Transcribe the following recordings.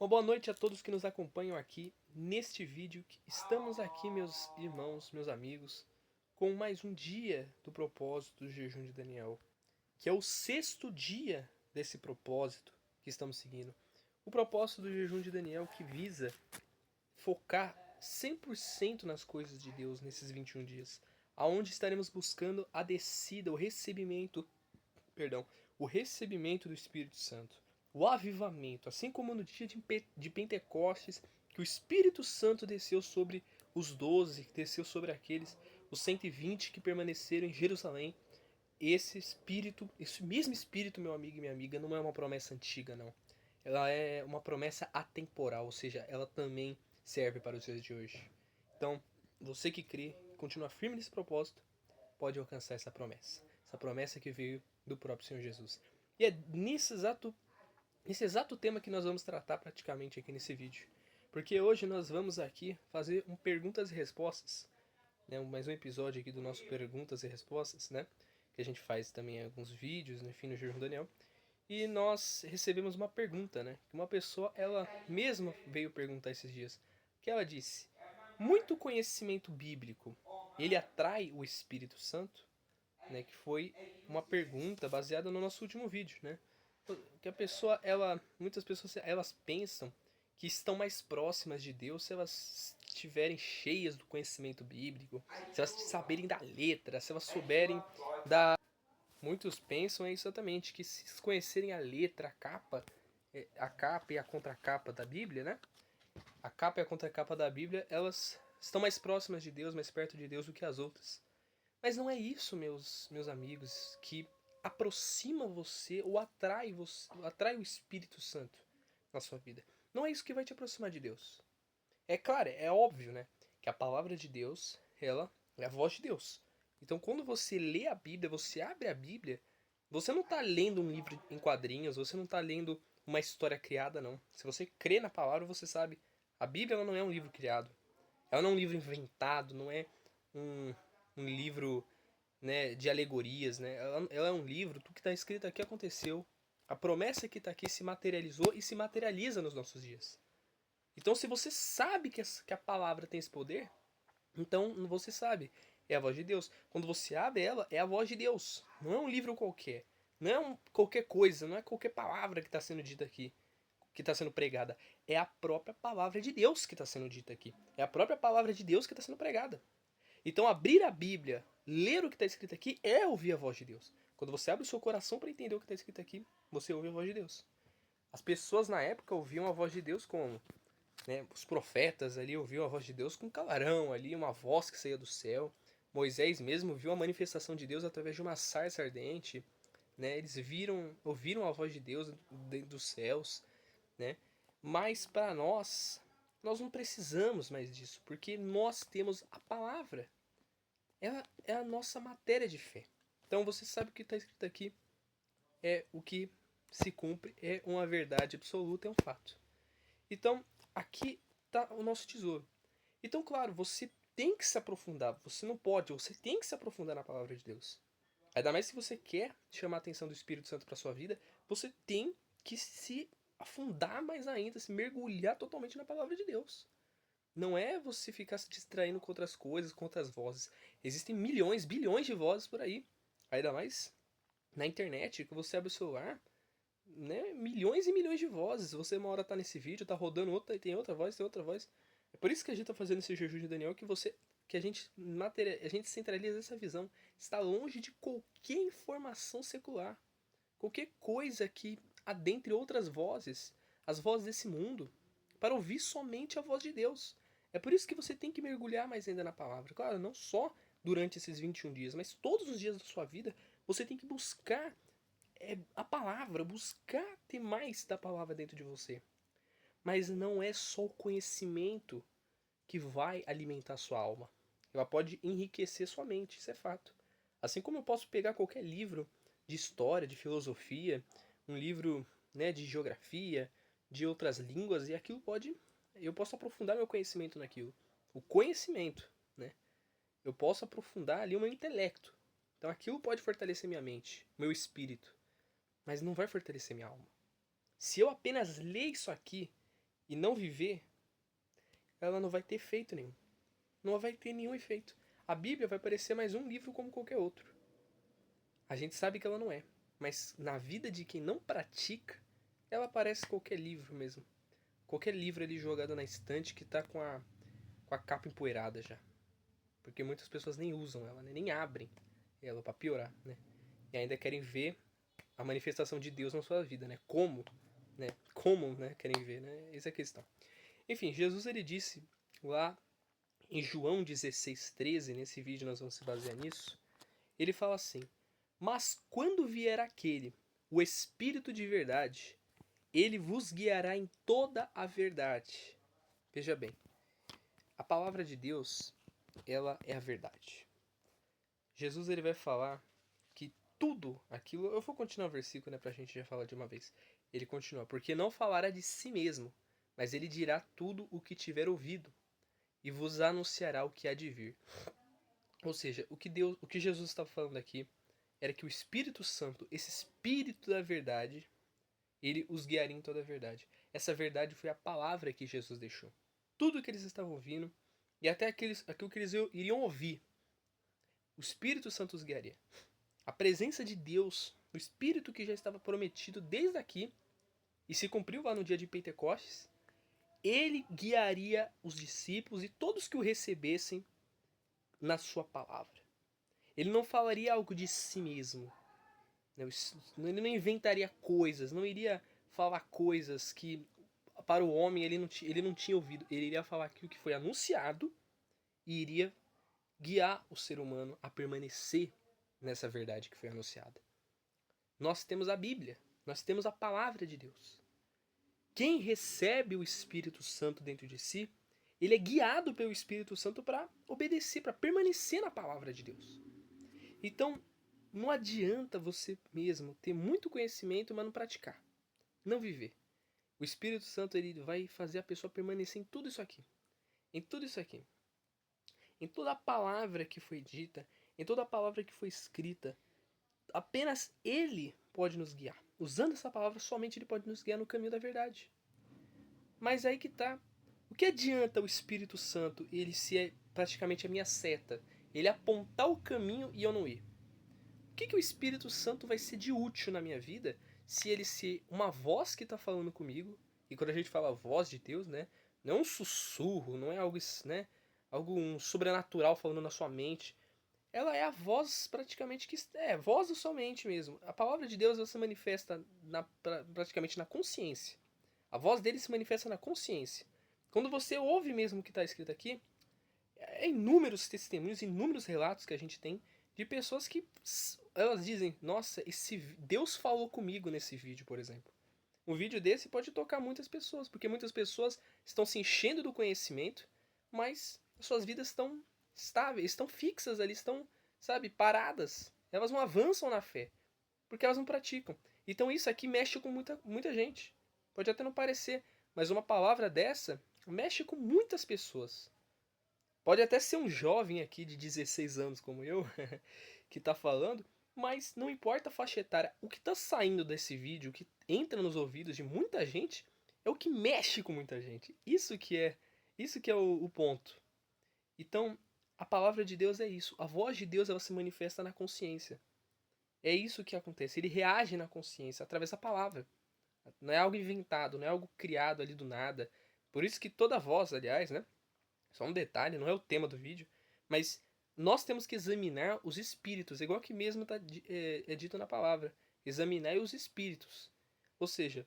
Uma boa noite a todos que nos acompanham aqui neste vídeo. Estamos aqui, meus irmãos, meus amigos, com mais um dia do propósito do jejum de Daniel, que é o 6º dia desse propósito que estamos seguindo. O propósito do jejum de Daniel que visa focar 100% nas coisas de Deus nesses 21 dias, aonde estaremos buscando a descida, o recebimento do Espírito Santo, o avivamento, assim como no dia de Pentecostes, que o Espírito Santo desceu sobre os 12, desceu sobre os 120 que permaneceram em Jerusalém. Esse mesmo Espírito, meu amigo e minha amiga, não é uma promessa antiga, não. Ela é uma promessa atemporal, ou seja, ela também serve para os dias de hoje. Então, você que crê, continua firme nesse propósito, pode alcançar essa promessa. Essa promessa que veio do próprio Senhor Jesus. E é nesse exato tema que nós vamos tratar praticamente aqui nesse vídeo. Porque hoje nós vamos aqui fazer um perguntas e respostas, né? Mais um episódio aqui do nosso perguntas e respostas, né? Que a gente faz também alguns vídeos, enfim, no Jejum Daniel. E nós recebemos uma pergunta, né? Que uma pessoa, ela mesma veio perguntar esses dias. Que ela disse: muito conhecimento bíblico, ele atrai o Espírito Santo? Né, que foi uma pergunta baseada no nosso último vídeo, né? Que a pessoa, muitas pessoas, elas pensam que estão mais próximas de Deus se elas estiverem cheias do conhecimento bíblico, se elas saberem da letra, se elas souberem da... Muitos pensam exatamente que se conhecerem a letra, a capa e a contracapa da Bíblia, né? A capa e a contracapa da Bíblia, elas estão mais próximas de Deus, mais perto de Deus do que as outras. Mas não é isso, meus amigos, que aproxima você ou atrai o Espírito Santo na sua vida. Não é isso que vai te aproximar de Deus. É claro, é óbvio, né? Que a palavra de Deus, ela é a voz de Deus. Então, quando você lê a Bíblia, você abre a Bíblia, você não está lendo um livro em quadrinhos, você não está lendo uma história criada, não. Se você crê na palavra, você sabe. A Bíblia ela não é um livro criado. Ela não é um livro inventado, não é um, um livro, né, de alegorias, né? Ela é um livro, tudo que está escrito aqui aconteceu. A promessa que está aqui se materializou e se materializa nos nossos dias. Então, se você sabe que a palavra tem esse poder, então você sabe, é a voz de Deus. Quando você abre ela, é a voz de Deus. Não é um livro qualquer. Não é qualquer coisa, não é qualquer palavra que está sendo dita aqui, que está sendo pregada. É a própria palavra de Deus que está sendo dita aqui. É a própria palavra de Deus que está sendo pregada. Então, abrir a Bíblia, ler o que está escrito aqui, é ouvir a voz de Deus. Quando você abre o seu coração para entender o que está escrito aqui, você ouve a voz de Deus. As pessoas na época ouviam a voz de Deus como, né, os profetas ali ouviam a voz de Deus com um clarão ali, uma voz que saía do céu. Moisés mesmo viu a manifestação de Deus através de uma sarça ardente, né? Eles ouviram a voz de Deus dentro dos céus, né? Mas para nós não precisamos mais disso, porque nós temos a palavra. Ela é a nossa matéria de fé. Então você sabe o que está escrito aqui é o que se cumpre, é uma verdade absoluta, é um fato. Então, aqui está o nosso tesouro. Então, claro, você tem que se aprofundar. Você não pode, você tem que se aprofundar na palavra de Deus. Ainda mais se você quer chamar a atenção do Espírito Santo para sua vida, você tem que se afundar mais ainda, se mergulhar totalmente na palavra de Deus. Não é você ficar se distraindo com outras coisas, com outras vozes. Existem milhões, bilhões de vozes por aí. Ainda mais na internet, que você abre o celular, né? Milhões e milhões de vozes. Você uma hora tá nesse vídeo, tá rodando outra, e tem outra voz, tem outra voz. É por isso que a gente tá fazendo esse jejum de Daniel, que a gente centraliza essa visão. Está longe de qualquer informação secular. Qualquer coisa que adentre outras vozes, as vozes desse mundo, para ouvir somente a voz de Deus. É por isso que você tem que mergulhar mais ainda na palavra. Claro, não só durante esses 21 dias, mas todos os dias da sua vida você tem que buscar a palavra, buscar ter mais da palavra dentro de você. Mas não é só o conhecimento que vai alimentar a sua alma. Ela pode enriquecer sua mente, isso é fato. Assim como eu posso pegar qualquer livro de história, de filosofia, um livro, né, de geografia, de outras línguas, e eu posso aprofundar meu conhecimento naquilo. O conhecimento, né? Eu posso aprofundar ali o meu intelecto. Então aquilo pode fortalecer minha mente, meu espírito, mas não vai fortalecer minha alma. Se eu apenas ler isso aqui e não viver, ela não vai ter efeito nenhum. Não vai ter nenhum efeito. A Bíblia vai parecer mais um livro como qualquer outro. A gente sabe que ela não é. Mas na vida de quem não pratica, ela parece qualquer livro mesmo. Qualquer livro ali jogado na estante que tá com a capa empoeirada já. Porque muitas pessoas nem usam ela, né? Nem abrem ela pra piorar, né? E ainda querem ver a manifestação de Deus na sua vida, né? Como, né? Como, né? Querem ver, né? Essa é a questão. Enfim, Jesus ele disse lá em João 16:13, nesse vídeo nós vamos se basear nisso, ele fala assim: mas quando vier aquele, o Espírito de verdade, ele vos guiará em toda a verdade. Veja bem, a palavra de Deus, ela é a verdade. Jesus ele vai falar que tudo aquilo, eu vou continuar o versículo, né, pra gente já falar de uma vez. Ele continua: porque não falará de si mesmo, mas ele dirá tudo o que tiver ouvido e vos anunciará o que há de vir. Ou seja, o que Jesus está falando aqui era que o Espírito Santo, esse Espírito da verdade, ele os guiaria em toda a verdade. Essa verdade foi a palavra que Jesus deixou. Tudo que eles estavam ouvindo e até aquilo que eles iriam ouvir, o Espírito Santo os guiaria. A presença de Deus, o Espírito que já estava prometido desde aqui e se cumpriu lá no dia de Pentecostes, ele guiaria os discípulos e todos que o recebessem na sua palavra. Ele não falaria algo de si mesmo. Ele não inventaria coisas, não iria falar coisas que para o homem ele não tinha ouvido. Ele iria falar aquilo que foi anunciado e iria guiar o ser humano a permanecer nessa verdade que foi anunciada. Nós temos a Bíblia, nós temos a palavra de Deus. Quem recebe o Espírito Santo dentro de si, ele é guiado pelo Espírito Santo para obedecer, para permanecer na palavra de Deus. Então, não adianta você mesmo ter muito conhecimento, mas não praticar. Não viver. O Espírito Santo ele vai fazer a pessoa permanecer em tudo isso aqui. Em tudo isso aqui. Em toda a palavra que foi dita, em toda a palavra que foi escrita. Apenas Ele pode nos guiar. Usando essa palavra, somente Ele pode nos guiar no caminho da verdade. Mas aí que tá. O que adianta o Espírito Santo ele ser praticamente a minha seta? Ele apontar o caminho e eu não ir? O que o Espírito Santo vai ser de útil na minha vida se ele ser uma voz que está falando comigo? E quando a gente fala voz de Deus, né? Não é um sussurro, não é algo, né? Algo sobrenatural falando na sua mente. Ela é a voz praticamente que é voz da sua mente mesmo. A palavra de Deus ela se manifesta praticamente na consciência. A voz dele se manifesta na consciência. Quando você ouve mesmo o que está escrito aqui, é inúmeros testemunhos, inúmeros relatos que a gente tem de pessoas que elas dizem, nossa, esse Deus falou comigo nesse vídeo, por exemplo. Um vídeo desse pode tocar muitas pessoas, porque muitas pessoas estão se enchendo do conhecimento, mas suas vidas estão estáveis, estão fixas ali, estão, sabe, paradas. Elas não avançam na fé, porque elas não praticam. Então isso aqui mexe com muita gente. Pode até não parecer, mas uma palavra dessa mexe com muitas pessoas. Pode até ser um jovem aqui de 16 anos como eu, que está falando, mas não importa a faixa etária. O que está saindo desse vídeo, o que entra nos ouvidos de muita gente, é o que mexe com muita gente. Isso que é o ponto. Então, a palavra de Deus é isso. A voz de Deus ela se manifesta na consciência. É isso que acontece. Ele reage na consciência através da palavra. Não é algo inventado, não é algo criado ali do nada. Por isso que toda voz, aliás, né? Só um detalhe, não é o tema do vídeo, mas nós temos que examinar os espíritos, igual que mesmo é dito na palavra. Examinar os espíritos. Ou seja,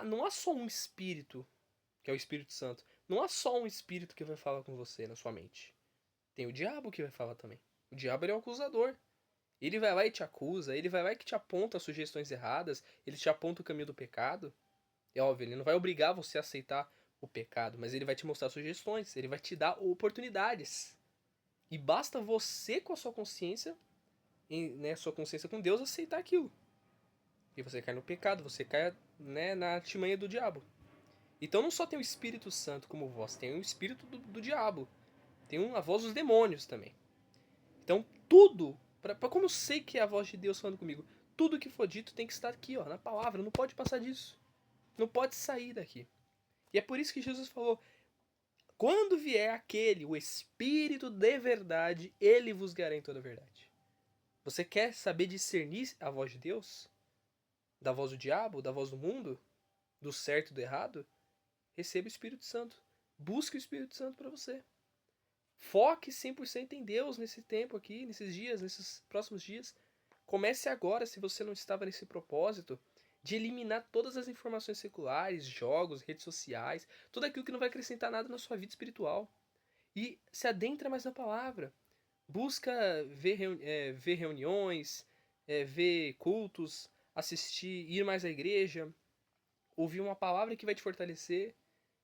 não há só um espírito, que é o Espírito Santo. Não há só um espírito que vai falar com você na sua mente. Tem o diabo que vai falar também. O diabo ele é o acusador. Ele vai lá e te acusa, ele vai lá e te aponta sugestões erradas, ele te aponta o caminho do pecado. É óbvio, ele não vai obrigar você a aceitar o pecado, mas ele vai te mostrar sugestões, ele vai te dar oportunidades. E basta você com a sua consciência, né, sua consciência com Deus, aceitar aquilo. E você cai no pecado, você cai, né, na artimanha do diabo. Então não só tem o Espírito Santo como voz, tem o espírito do diabo. Tem a voz dos demônios também. Então tudo, para como eu sei que é a voz de Deus falando comigo, tudo que for dito tem que estar aqui, ó, na palavra, não pode passar disso. Não pode sair daqui. E é por isso que Jesus falou: quando vier aquele, o Espírito de verdade, ele vos guiará em toda a verdade. Você quer saber discernir a voz de Deus? Da voz do diabo? Da voz do mundo? Do certo e do errado? Receba o Espírito Santo. Busque o Espírito Santo para você. Foque 100% em Deus nesse tempo aqui, nesses dias, nesses próximos dias. Comece agora, se você não estava nesse propósito, de eliminar todas as informações seculares, jogos, redes sociais, tudo aquilo que não vai acrescentar nada na sua vida espiritual. E se adentra mais na palavra. Busca ver reuniões, ver cultos, assistir, ir mais à igreja, ouvir uma palavra que vai te fortalecer.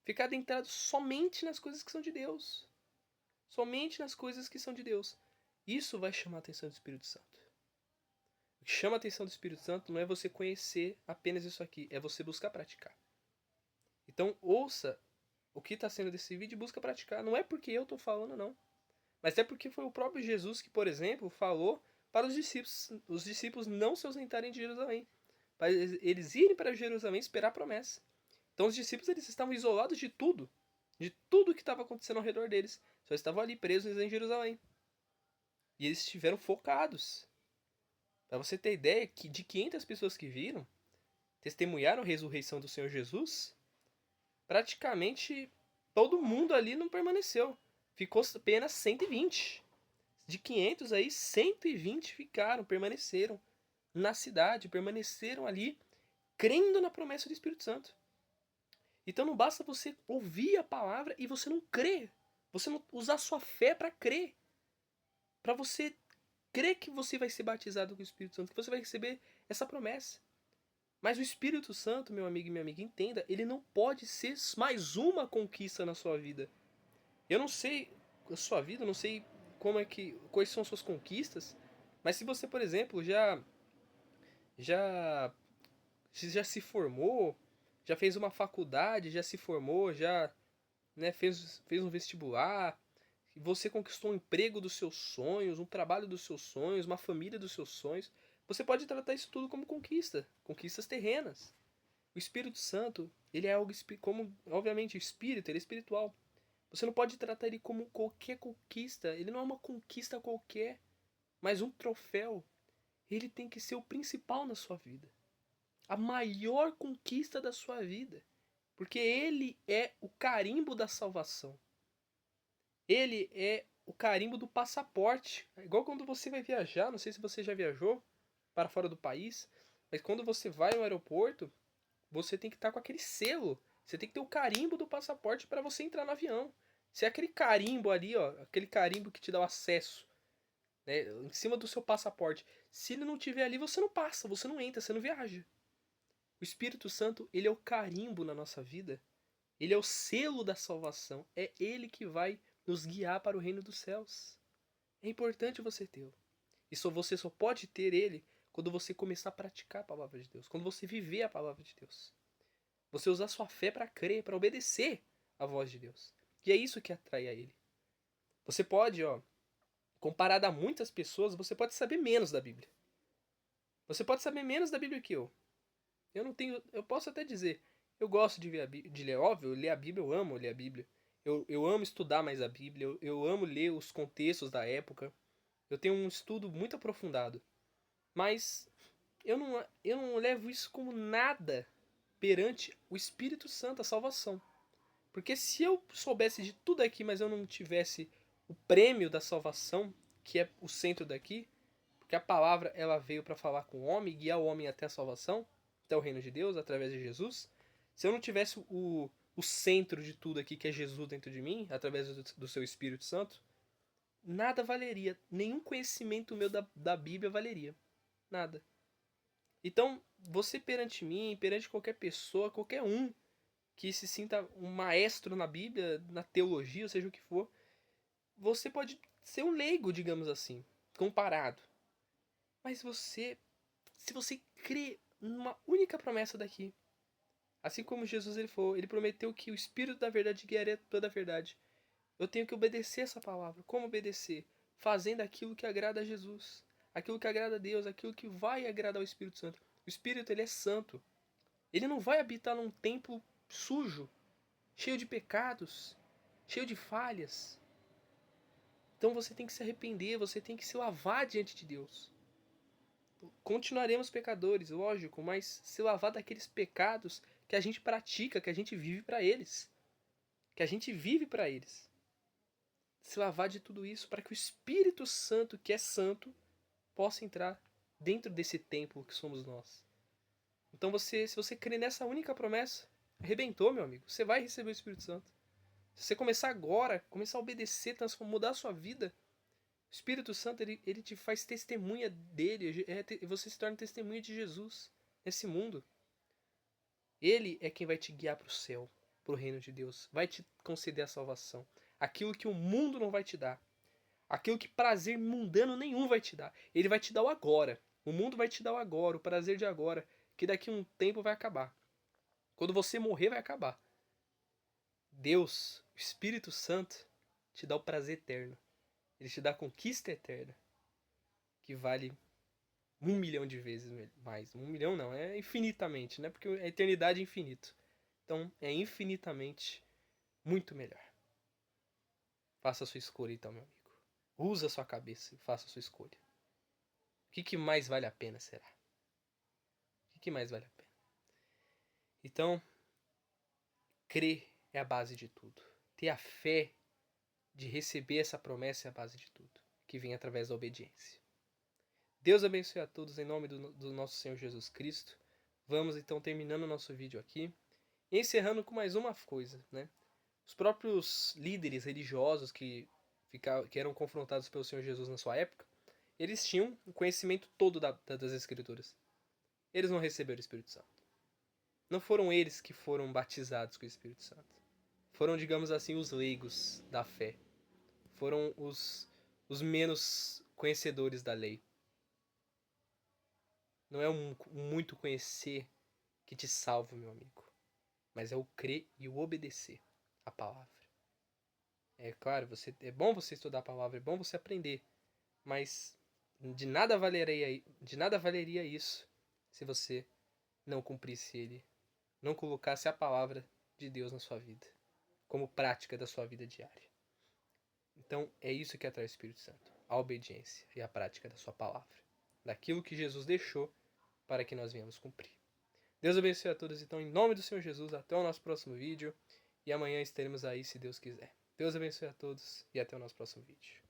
Ficar adentrado somente nas coisas que são de Deus. Somente nas coisas que são de Deus. Isso vai chamar a atenção do Espírito Santo. O que chama a atenção do Espírito Santo não é você conhecer apenas isso aqui, é você buscar praticar. Então ouça o que está sendo desse vídeo e busca praticar. Não é porque eu estou falando, não. Mas é porque foi o próprio Jesus que, por exemplo, falou para os discípulos não se ausentarem de Jerusalém. Para eles irem para Jerusalém esperar a promessa. Então os discípulos eles estavam isolados de tudo que estava acontecendo ao redor deles. Só estavam ali presos em Jerusalém. E eles estiveram focados. Para você ter ideia que de 500 pessoas que viram, testemunharam a ressurreição do Senhor Jesus, praticamente todo mundo ali não permaneceu. Ficou apenas 120. De 500 aí, 120 ficaram, permaneceram na cidade, permaneceram ali, crendo na promessa do Espírito Santo. Então não basta você ouvir a palavra e você não crer. Você não usar sua fé para crer. Para você crer que você vai ser batizado com o Espírito Santo, que você vai receber essa promessa. Mas o Espírito Santo, meu amigo e minha amiga, entenda, ele não pode ser mais uma conquista na sua vida. Eu não sei a sua vida, eu não sei quais são as suas conquistas, mas se você, por exemplo, já já se formou, já fez uma faculdade, já se formou, já, né, fez um vestibular, você conquistou um emprego dos seus sonhos, um trabalho dos seus sonhos, uma família dos seus sonhos, você pode tratar isso tudo como conquista, conquistas terrenas. O Espírito Santo, ele é algo como, obviamente, o Espírito, ele é espiritual. Você não pode tratar ele como qualquer conquista, ele não é uma conquista qualquer, mas um troféu. Ele tem que ser o principal na sua vida. A maior conquista da sua vida. Porque ele é o carimbo da salvação. Ele é o carimbo do passaporte. É igual quando você vai viajar, não sei se você já viajou para fora do país, mas quando você vai no aeroporto, você tem que estar com aquele selo. Você tem que ter o carimbo do passaporte para você entrar no avião. Se é aquele carimbo ali, ó, aquele carimbo que te dá o acesso, né, em cima do seu passaporte, se ele não tiver ali, você não passa, você não entra, você não viaja. O Espírito Santo, ele é o carimbo na nossa vida. Ele é o selo da salvação. É ele que vai nos guiar para o reino dos céus. É importante você tê-lo. E você só pode ter ele quando você começar a praticar a palavra de Deus, quando você viver a palavra de Deus. Você usar sua fé para crer, para obedecer a voz de Deus. E é isso que atrai a ele. Você pode, ó, comparado a muitas pessoas, você pode saber menos da Bíblia. Você pode saber menos da Bíblia que eu. Eu não tenho, eu posso até dizer, eu gosto de, de ler, óbvio, ler a Bíblia, eu amo ler a Bíblia. Eu amo estudar mais a Bíblia, eu amo ler os contextos da época. Eu tenho um estudo muito aprofundado. Mas eu não levo isso como nada perante o Espírito Santo, a salvação. Porque se eu soubesse de tudo aqui, mas eu não tivesse o prêmio da salvação, que é o centro daqui, porque a palavra ela veio para falar com o homem, guiar o homem até a salvação, até o reino de Deus, através de Jesus. Se eu não tivesse o centro de tudo aqui, que é Jesus dentro de mim, através do seu Espírito Santo, nada valeria. Nenhum conhecimento meu da Bíblia valeria. Nada. Então, você perante mim, perante qualquer pessoa, qualquer um que se sinta um maestro na Bíblia, na teologia, ou seja o que for, você pode ser um leigo, digamos assim, comparado. Mas se você crê numa única promessa daqui, assim como Jesus ele prometeu que o Espírito da verdade guiaria toda a verdade. Eu tenho que obedecer essa palavra. Como obedecer? Fazendo aquilo que agrada a Jesus, aquilo que agrada a Deus, aquilo que vai agradar o Espírito Santo. O Espírito ele é santo. Ele não vai habitar num templo sujo. cheio de pecados, cheio de falhas. Então você tem que se arrepender, você tem que se lavar diante de Deus. Continuaremos pecadores, lógico, mas se lavar daqueles pecados que a gente pratica, que a gente vive para eles. Que a gente vive para eles. Se lavar de tudo isso para que o Espírito Santo, que é santo, possa entrar dentro desse templo que somos nós. Então se você crê nessa única promessa, arrebentou, meu amigo. Você vai receber o Espírito Santo. Se você começar agora, começar a obedecer, mudar a sua vida, o Espírito Santo, ele te faz testemunha dele, você se torna testemunha de Jesus nesse mundo. Ele é quem vai te guiar para o céu, para o reino de Deus, vai te conceder a salvação. Aquilo que o mundo não vai te dar, aquilo que prazer mundano nenhum vai te dar, ele vai te dar o agora. O mundo vai te dar o agora, o prazer de agora, que daqui a um tempo vai acabar. Quando você morrer, vai acabar. Deus, o Espírito Santo, te dá o prazer eterno. Ele te dá a conquista eterna, que vale 1.000.000 de vezes mais. 1.000.000 não, é infinitamente, né? Porque a eternidade é infinito. Então é infinitamente muito melhor. Faça a sua escolha então, meu amigo. Usa a sua cabeça e faça a sua escolha. O que mais vale a pena será? O que mais vale a pena? Então, crer é a base de tudo. Ter a fé de receber essa promessa é a base de tudo, que vem através da obediência. Deus abençoe a todos em nome do nosso Senhor Jesus Cristo. Vamos então terminando o nosso vídeo aqui e encerrando com mais uma coisa, né? Os próprios líderes religiosos que eram confrontados pelo Senhor Jesus na sua época, eles tinham o conhecimento todo das Escrituras. Eles não receberam o Espírito Santo. Não foram eles que foram batizados com o Espírito Santo. Foram, digamos assim, os leigos da fé. Foram os menos conhecedores da lei. Não é um muito conhecer que te salva, meu amigo. Mas é o crer e o obedecer a palavra. É claro, é bom você estudar a palavra, é bom você aprender. Mas de nada valeria isso se você não cumprisse ele. Não colocasse a palavra de Deus na sua vida. Como prática da sua vida diária. Então é isso que atrai o Espírito Santo. A obediência e a prática da sua palavra. Daquilo que Jesus deixou para que nós venhamos cumprir. Deus abençoe a todos, então, em nome do Senhor Jesus. Até o nosso próximo vídeo. E amanhã estaremos aí, se Deus quiser. Deus abençoe a todos e até o nosso próximo vídeo.